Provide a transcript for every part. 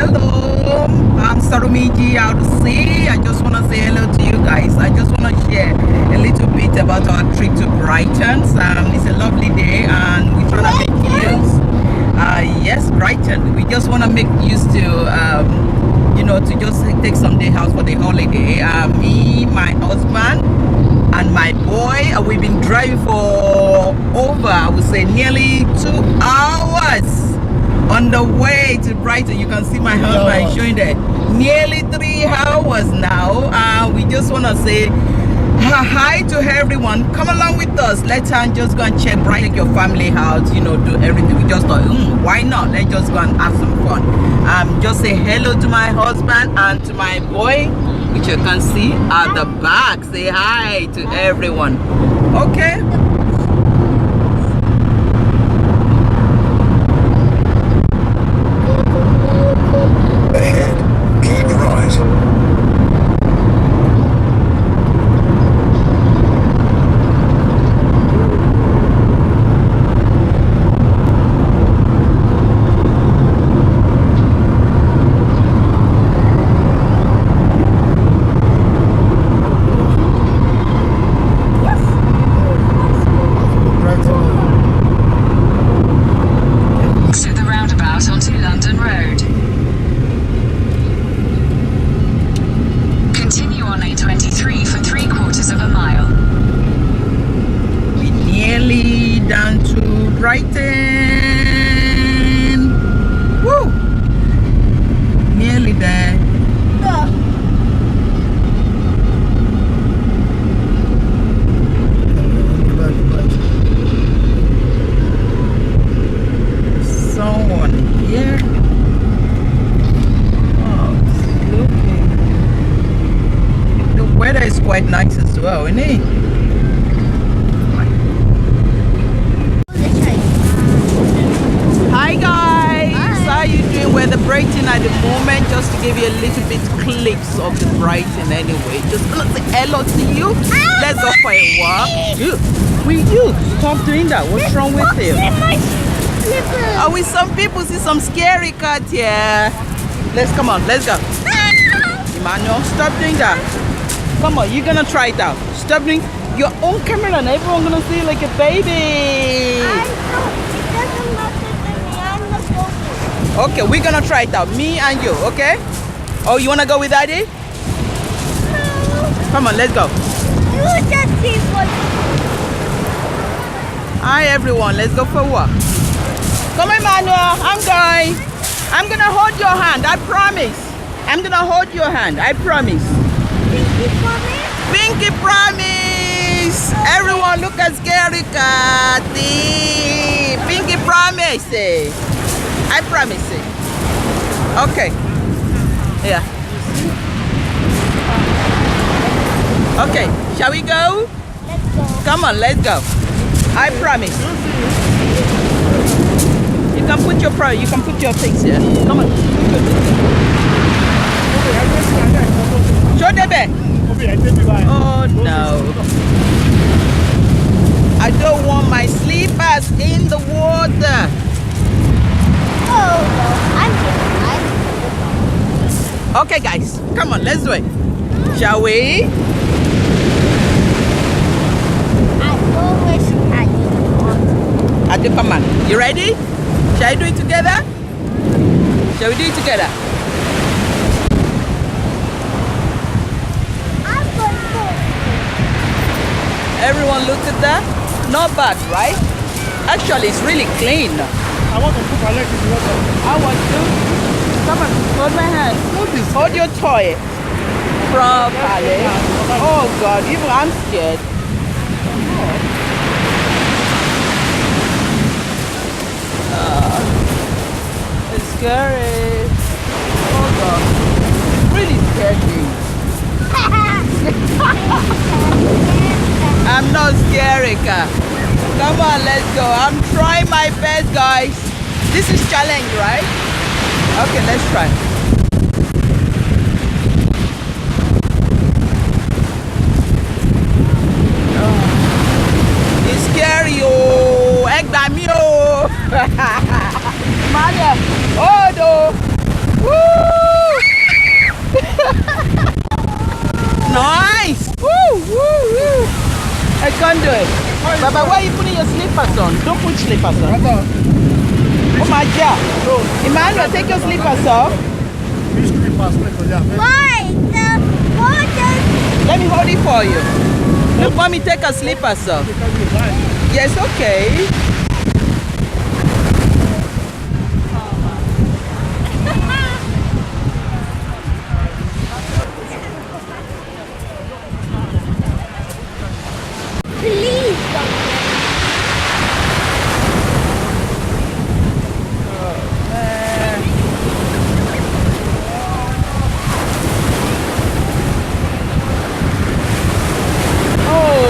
Hello, I'm Sarumiji out to sea. I just want to say hello to you guys. I just want to share a little bit about our trip to Brighton. It's a lovely day and we're trying to make use. Yes, Brighton. We just want to make use to just take some day out for the holiday. Me, my husband, and my boy, we've been driving for over, I would say, nearly 2 hours. On the way to Brighton, you can see my husband showing that nearly 3 hours now. We just want to say hi to everyone. Come along with us. Let's just go and check Brighton, take your family out, do everything. We just thought, why not? Let's just go and have some fun. Just say hello to my husband and to my boy, which you can see at the back. Say hi to everyone. Okay. Down to Brighton. Woo! Nearly there. Someone here. Oh, it's looking. The weather is quite nice as well, isn't it? Hi guys, how are you doing? We're the Brighton at the moment, just to give you a little bit clips of the Brighton anyway. Just gonna say hello to you. Let's go for a walk. Will you stop doing that? What's wrong with you? Oh, with some people see some scary cats here. Come on, let's go. Emmanuel, stop doing that. Come on, you're gonna try it out. Stop doing your own camera and everyone gonna see you like a baby. Okay, we're gonna try it out, me and you, okay? Oh, you wanna go with Daddy? No. Come on, let's go. You just see what. Hi everyone, let's go for a walk. Come on, Emmanuel, I'm going. I'm gonna hold your hand, I promise. I'm gonna hold your hand, I promise. Pinky promise? Pinky promise! Everyone look at scary cat. Pinky promise. I promise it. Okay. Yeah. Okay. Shall we go? Let's go. Come on, let's go. I promise. You can put your things here. Come on. Show the bed. Oh no. I don't want my slippers in the water. Okay guys, come on, let's do it. Shall we? I do, come on. You ready? Shall I do it together? Shall we do it together? Everyone look at that. Not bad, right? Actually, it's really clean. I want to put my leg in the water. I want to. Come on, hold my hand. Hold your toy. Properly. Oh God, even I'm scared. It's scary. Oh God. Really scared me. I'm not scary, Ka. Come on, let's go. I'm trying my best, guys. This is challenge, right? Okay, let's try. It's scary, oh. Egg me, oh. Maria. Oh, no. Woo. can't do it. Baba, why are you putting your slippers on? Don't put slippers on. Oh my God. Emmanuel, take your slippers off. Why? The water. Let me hold it for you. Look, mommy, take her slippers off. Yes, okay. Please don't.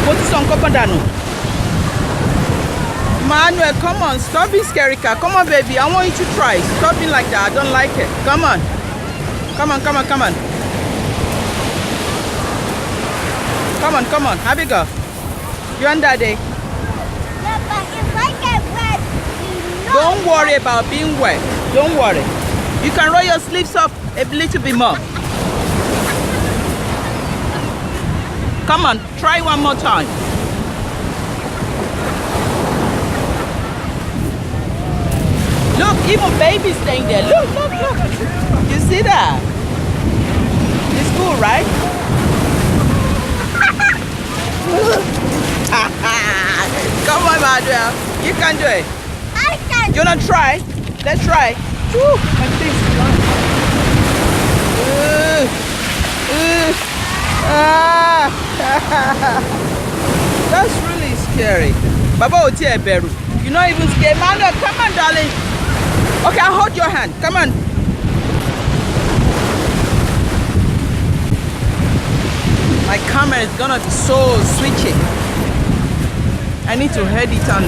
What is on Copadano? Manuel, come on, stop being scary car. Come on, baby, I want you to try. Stop being like that, I don't like it. Come on. Come on, come on, come on. Come on, come on, have a go. You and daddy. No, but if I get wet, you know. Don't worry about being wet. Don't worry. You can roll your sleeves up a little bit more. Come on, try one more time. Look, even baby's staying there. Look, look, look. You see that? It's cool, right? Come on, Manuel. You can do it. I can. You wanna try? Let's try. Woo, like this. That's really scary. Baba Otie Beru. You're not even scared. Manuel, come on, darling. Okay, I'll hold your hand. Come on. My camera is gonna be so switchy. I need to head it on.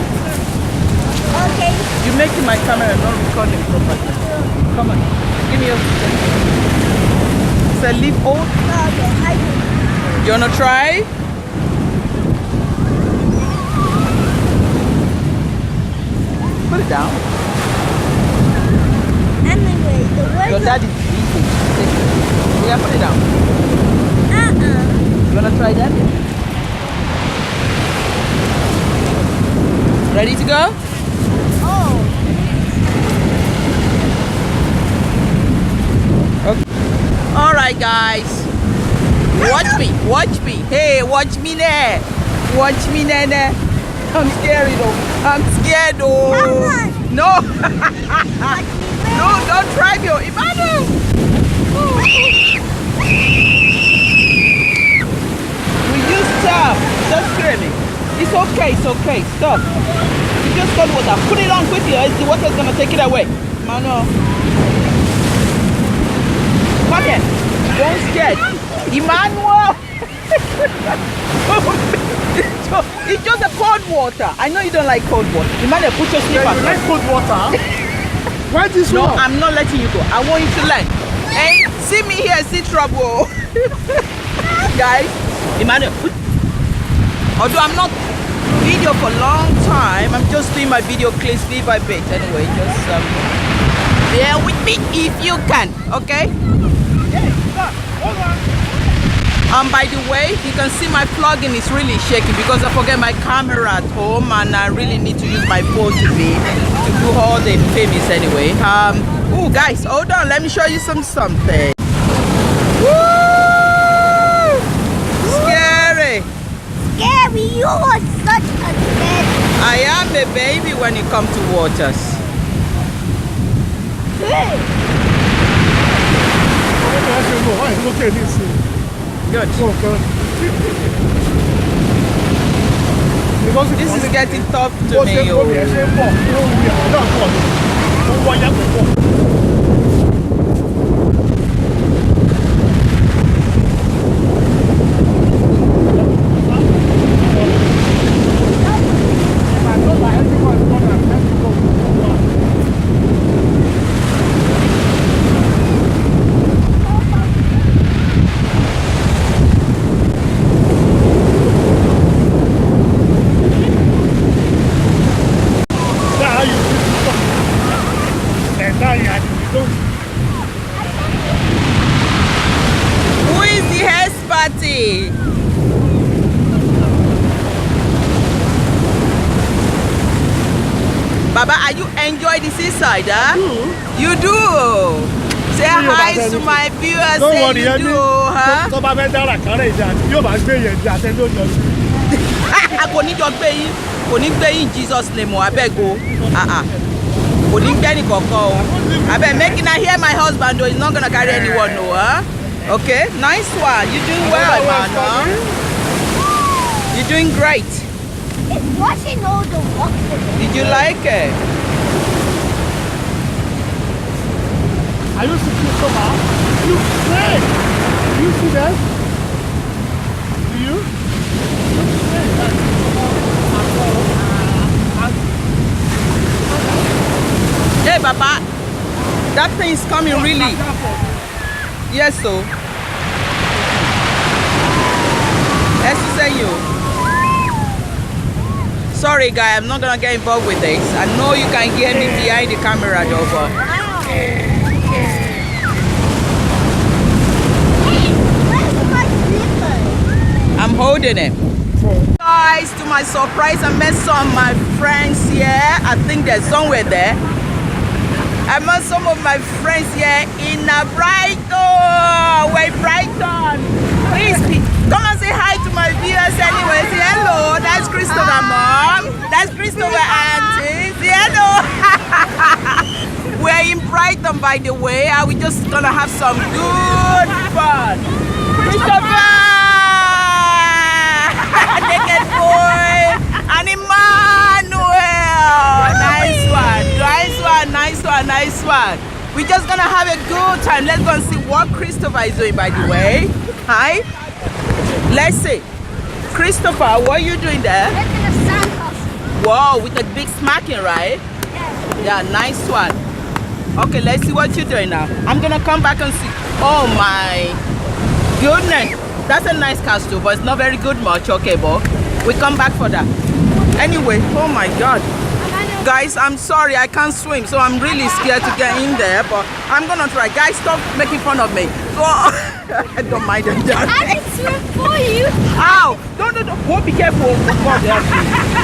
Okay. You're making my camera not recording properly. Come on. Give me your It's a leaf all. Okay, I can. You wanna try? Put it down. Anyway, the Your words. dad is eating. Yeah, put it down. Uh-uh. You wanna try that? Ready to go? Oh. Okay. All right, guys. Watch me. Watch me. Hey, watch me there. Watch me there. I'm scared though. I'm scared though. Come on. No. No, don't try me. Emmanuel. Will you stop? Stop screaming. It's okay. It's okay. Stop. You just got water. Put it on quickly. Or the water's gonna take it away. Emmanuel. Come here. Don't scared. Emmanuel. It's just a cold water. I know you don't like cold water. Emmanuel, put your slippers on. You like cold water? Why this No, one? I'm not letting you go. I want you to learn. Hey, see me here, see trouble. Guys, Emmanuel, although I'm not video for a long time, I'm just doing my video clips bit by bit. Anyway, just bear with me if you can, okay? Hold on. By the way, you can see my plugin is really shaky because I forget my camera at home and I really need to use my phone to do all the films anyway. Oh guys, hold on, let me show you something. Woo! Scary. Scary, you are such a kid. I am a baby when it comes to waters. Good. Look at this. Good. So good. This is getting tough to me. Baba, are you enjoy the seaside, huh? You do. Say you hi about to anything? my viewers. Don't Say worry, you do, huh? tó bá fẹ́ dára kan rẹ̀ jà yóò bá gbé yẹn jà tẹ́ ló yọ sí. Kò ní jọ gbé yín, kò ní gbé yín Jesus name o, abeg o. Kò ní gbé ẹnìkankan o. Abeg make una hear my husband o, he's not gonna carry anyone o, huh? Okay, nice one. You doing well, man, huh? You're doing great. It's watching all the water. Did you like it? I used to feel so bad. You pray. Do you see that? Do you? Hey, Baba, that thing is coming really. Yes, so. Let's say you. Sorry, guy, I'm not gonna get involved with this. I know you can hear me behind the camera, though, but. I'm holding it. Guys, to my surprise, I met some of my friends here. I think they're somewhere there. I met some of my friends here in Brighton. We're in Brighton. Please, come and say hi to my viewers anyway. Say hello. That's Christopher, Mom. That's Christopher, Auntie. Say hello. We're in Brighton, by the way. We're just gonna have some good fun. Christopher! Naked boy and Emmanuel. Nice one, nice one, nice one, nice one. We're just gonna have a good time. Let's go and see what Christopher is doing, by the way. Hi. Let's see. Christopher, what are you doing there? Making a sandcastle. Whoa, with a big smacking, right? Yeah, nice one. Okay, let's see what you're doing now. I'm gonna come back and see. Oh my goodness. That's a nice castle, but it's not very good much. Okay, but we come back for that. Anyway, oh my God. Guys, I'm sorry, I can't swim, so I'm really scared to get in there, but I'm gonna try. Guys, stop making fun of me. So, I don't mind them. I can swim for you. Ow! Don't. Whoa, be careful.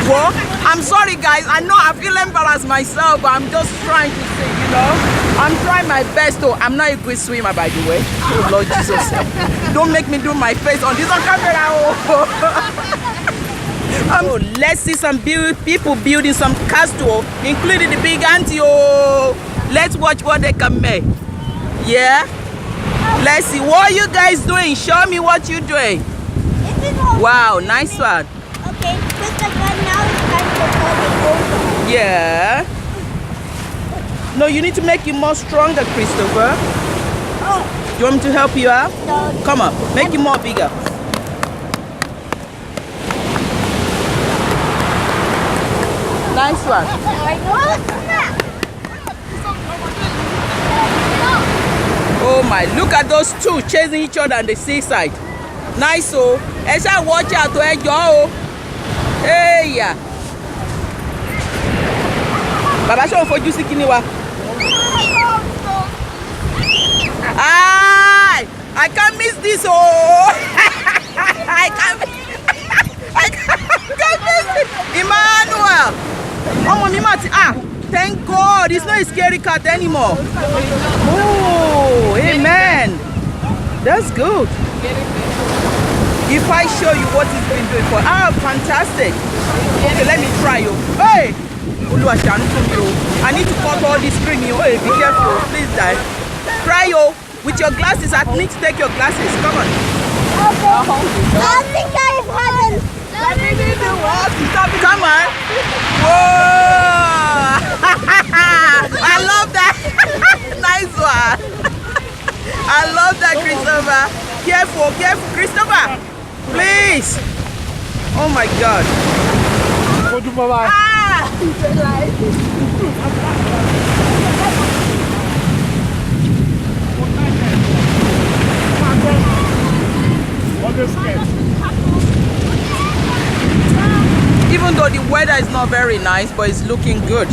Whoa, I'm sorry, guys. I know I feel embarrassed myself, but I'm just trying to say, you know. I'm trying my best, though. I'm not a good swimmer, by the way. Oh, Lord Jesus. Don't make me do my face on this on camera. Oh, let's see some people building some castle, including the big auntie. Oh, let's watch what they can make. Yeah? Let's see. What are you guys doing? Show me what you're doing. Wow, nice one. Okay, Christopher, now it's time to hold it over. Yeah. No, you need to make it more stronger, Christopher. Oh, You want me to help you out? no. Come on, make it more bigger. Nice one. Oh my, look at those two chasing each other on the seaside. Nice, oh. Esha, watch out, oh, Joe. Hey, yeah. Baba, show for you, Sikiniwa. I can't miss this, oh. I can't miss it. Emmanuel. Oh, mommy, thank God. It's not a scary cat anymore. Oh, amen. That's good. If I show you what it's been doing for, fantastic. Okay, let me try you. Hey, I need to cut all this string. Hey, be careful, please, die. Try you with your glasses. I need to take your glasses. Come on. I think I haven't. Come on. Whoa! I love that. Nice one. I love that, Christopher. Careful, careful, Christopher. Please. Oh my God. Even though the weather is not very nice, but it's looking good.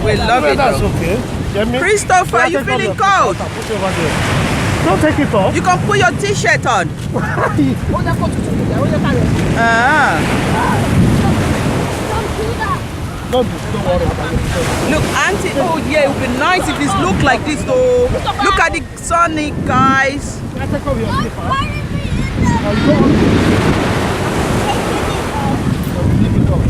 We love it. That's Though. okay. Christopher, you feeling cold? Don't take it off. You can put your t-shirt on. Don't do that. Ah. Don't worry about it. Look, auntie. Oh yeah, it would be nice if it looked like this though. Look at the sunny, guys. Can I take off your slipper? Why did we end up I'll go on. taking it off?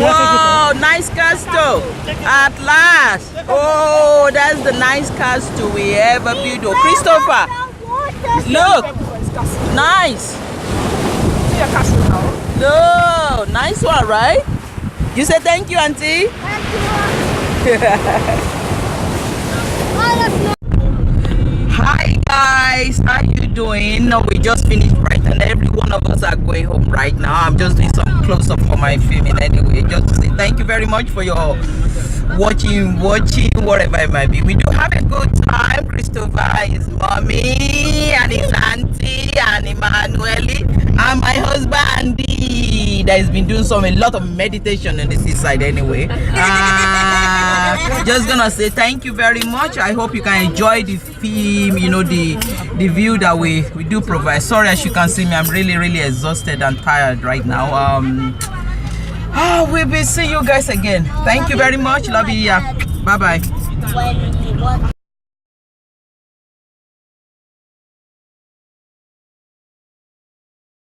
Whoa, nice castle. At last. Oh, that's the nice castle we ever built. Oh, Christopher, look. Nice. No, nice one, right? You said thank you, auntie. Hi guys, how you doing? No, we just finished Brighton. Every one of us are going home right now. I'm just doing some close-up for my filming anyway. Just to say thank you very much for your watching, whatever it might be. We do have a good time. Christopher, his mommy, and his auntie, and Emmanuel, and my husband Andy, that has been doing a lot of meditation on the seaside anyway. Just gonna say thank you very much. I hope you can enjoy the film, you know, the view that we do provide. Sorry, as you can see me, I'm really exhausted and tired right now. We'll be seeing you guys again. Thank you very much. Love you. Yeah. Bye bye.